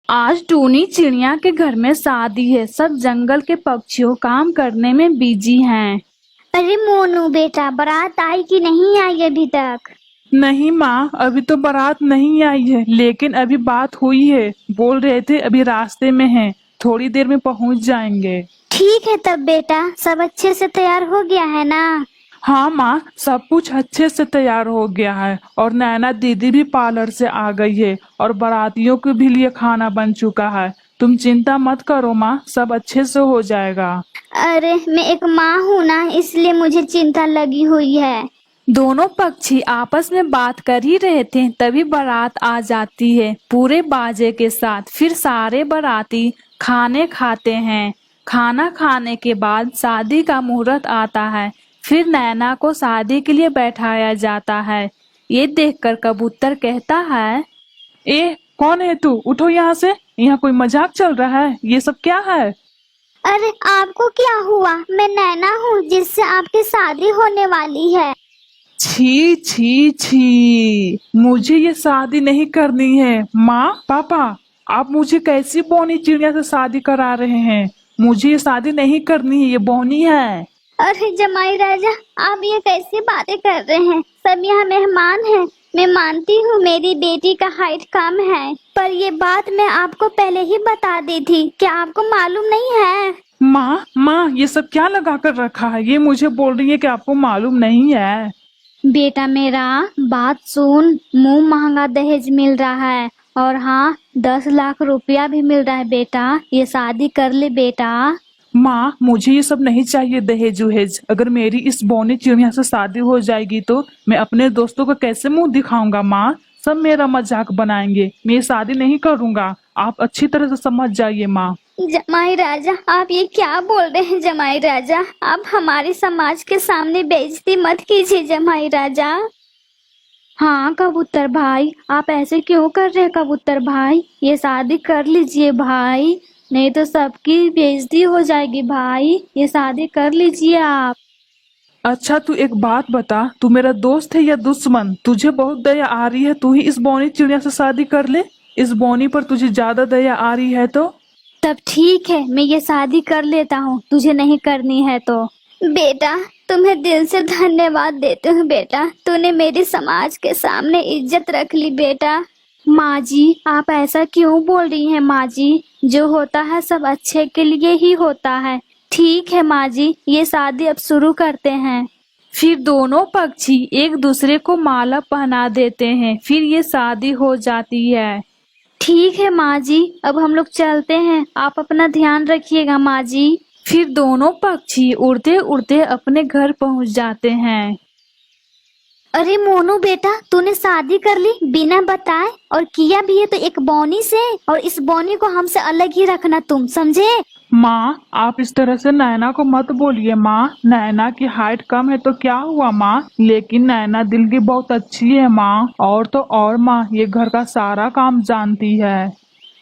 आज टूनी चिड़िया के घर में शादी है। सब जंगल के पक्षियों काम करने में बिजी हैं। अरे मोनू बेटा, बारात आई कि नहीं आई अभी तक? नहीं माँ, अभी तो बारात नहीं आई है, लेकिन अभी बात हुई है। बोल रहे थे अभी रास्ते में हैं, थोड़ी देर में पहुँच जाएंगे। ठीक है तब बेटा, सब अच्छे से तैयार हो गया है ना? हाँ माँ, सब कुछ अच्छे से तैयार हो गया है और नैना दीदी भी पार्लर से आ गई है और बारातियों के भी लिए खाना बन चुका है। तुम चिंता मत करो माँ, सब अच्छे से हो जाएगा। अरे मैं एक माँ हूँ ना, इसलिए मुझे चिंता लगी हुई है। दोनों पक्षी आपस में बात कर ही रहे थे, तभी बारात आ जाती है पूरे बाजे के साथ। फिर सारे बाराती खाने खाते हैं। खाना खाने के बाद शादी का मुहूर्त आता है। फिर नैना को शादी के लिए बैठाया जाता है। ये देखकर कबूतर कहता है, ए कौन है तू? उठो यहाँ से, यहाँ कोई मजाक चल रहा है, ये सब क्या है? अरे आपको क्या हुआ? मैं नैना हूँ जिससे आपकी शादी होने वाली है। छी छी छी, मुझे ये शादी नहीं करनी है। माँ पापा, आप मुझे कैसी बौनी चिड़िया से शादी करा रहे हैं? मुझे ये शादी नहीं करनी है, ये बौनी है। अरे जमाई राजा, आप ये कैसी बातें कर रहे हैं? सब यहाँ मेहमान हैं। मैं मानती हूँ मेरी बेटी का हाइट कम है, पर ये बात मैं आपको पहले ही बता दी थी। क्या आपको मालूम नहीं है? माँ ये सब क्या लगा कर रखा है? ये मुझे बोल रही है कि आपको मालूम नहीं है। बेटा मेरा बात सुन, मुंह महंगा दहेज मिल रहा है और हाँ 10 लाख रुपया भी मिल रहा है बेटा। ये शादी कर ले बेटा। माँ मुझे ये सब नहीं चाहिए, दहेज उहेज। अगर मेरी इस बौनी चिड़िया से शादी हो जाएगी तो मैं अपने दोस्तों को कैसे मुंह दिखाऊंगा? माँ सब मेरा मजाक बनाएंगे, मैं ये शादी नहीं करूँगा। आप अच्छी तरह से समझ जाइए माँ। जमाई राजा, आप ये क्या बोल रहे हैं? जमाई राजा, आप हमारे समाज के सामने बेइज्जती मत कीजिए जमाई राजा। हाँ कबूतर भाई, आप ऐसे क्यों कर रहे हैं कबूतर भाई? ये शादी कर लीजिए भाई, नहीं तो सबकी बेइज्जती हो जाएगी भाई। ये शादी कर लीजिए आप। अच्छा तू एक बात बता, तू मेरा दोस्त है या दुश्मन? तुझे बहुत दया आ रही है, तू ही इस बौनी चिड़िया से शादी कर ले। इस बौनी पर तुझे ज्यादा दया आ रही है तो तब ठीक है, मैं ये शादी कर लेता हूँ, तुझे नहीं करनी है तो। बेटा तुम्हें दिल से धन्यवाद देती हूँ बेटा, तूने मेरी समाज के सामने इज्जत रख ली बेटा। माँ जी आप ऐसा क्यों बोल रही हैं माँ जी? जो होता है सब अच्छे के लिए ही होता है। ठीक है माँ जी, ये शादी अब शुरू करते हैं। फिर दोनों पक्षी एक दूसरे को माला पहना देते हैं। फिर ये शादी हो जाती है। ठीक है माँ जी, अब हम लोग चलते हैं, आप अपना ध्यान रखिएगा माँ जी। फिर दोनों पक्षी उड़ते उड़ते अपने घर पहुँच जाते हैं। अरे मोनू बेटा, तूने शादी कर ली बिना बताए, और किया भी है तो एक बौनी से। और इस बौनी को हमसे अलग ही रखना, तुम समझे? माँ आप इस तरह से नैना को मत बोलिए। माँ नैना की हाइट कम है तो क्या हुआ माँ, लेकिन नैना दिल की बहुत अच्छी है माँ। और तो और माँ, ये घर का सारा काम जानती है।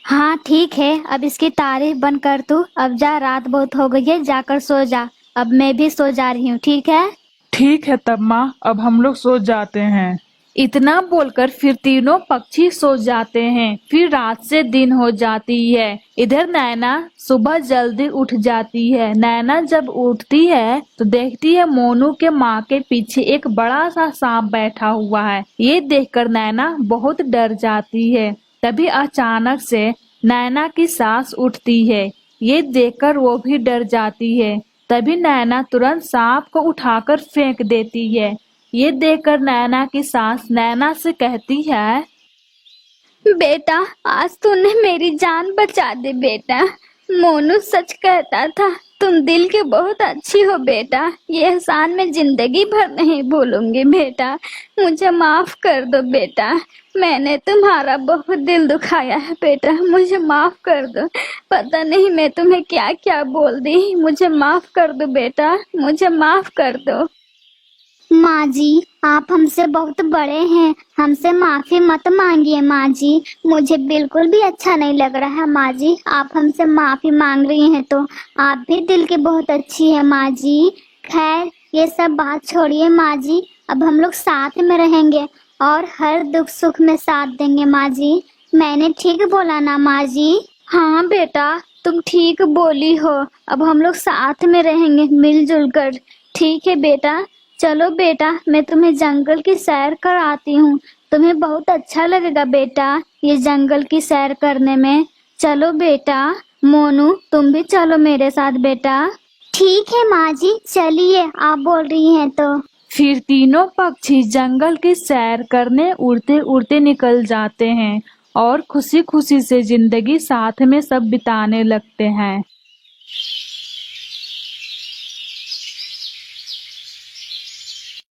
हाँ ठीक है, अब इसकी तारीफ बंद कर तू। अब जा, रात बहुत हो गई है, जाकर सो जा। अब मैं भी सो जा रही हूँ, ठीक है? ठीक है तब माँ, अब हम लोग सो जाते हैं। इतना बोलकर फिर तीनों पक्षी सो जाते हैं। फिर रात से दिन हो जाती है। इधर नैना सुबह जल्दी उठ जाती है। नैना जब उठती है तो देखती है मोनू के माँ के पीछे एक बड़ा सा सांप बैठा हुआ है। ये देखकर नैना बहुत डर जाती है। तभी अचानक से नैना की सांस उठती है। ये देखकर वो भी डर जाती है। तभी नैना तुरंत सांप को उठाकर फेंक देती है। ये देखकर नैना की सास नैना से कहती है, बेटा आज तूने मेरी जान बचा दी बेटा। मोनू सच कहता था, तुम दिल के बहुत अच्छी हो बेटा। ये एहसान मैं जिंदगी भर नहीं भूलूंगी बेटा। मुझे माफ कर दो बेटा, मैंने तुम्हारा बहुत दिल दुखाया है बेटा, मुझे माफ कर दो। पता नहीं मैं तुम्हें क्या क्या बोल दी, मुझे माफ कर दो बेटा, मुझे माफ कर दो। माँ जी आप हमसे बहुत बड़े हैं, हमसे माफी मत मांगिए माँ जी। मुझे बिल्कुल भी अच्छा नहीं लग रहा है माँ जी, आप हमसे माफी मांग रही हैं तो। आप भी दिल की बहुत अच्छी है माँ जी। खैर ये सब बात छोड़िए माँ जी, अब हम लोग साथ में रहेंगे और हर दुख सुख में साथ देंगे माँ जी। میں نے ٹھیک بولا نا ماں جی؟ ہاں بیٹا تم ٹھیک بولی ہو، اب ہم لوگ ساتھ میں رہیں گے مل جل کر۔ ٹھیک ہے بیٹا، چلو بیٹا میں تمہیں جنگل کی سیر کراتی ہوں، تمہیں بہت اچھا لگے گا بیٹا یہ جنگل کی سیر کرنے میں۔ چلو بیٹا، مونو تم بھی چلو میرے ساتھ بیٹا۔ ٹھیک ہے ماں جی، چلیے آپ بول رہی ہیں تو۔ پھر تینوں پکچھی جنگل کی سیر کرنے اڑتے اڑتے نکل جاتے ہیں اور خوشی خوشی سے زندگی ساتھ میں سب بتانے لگتے ہیں۔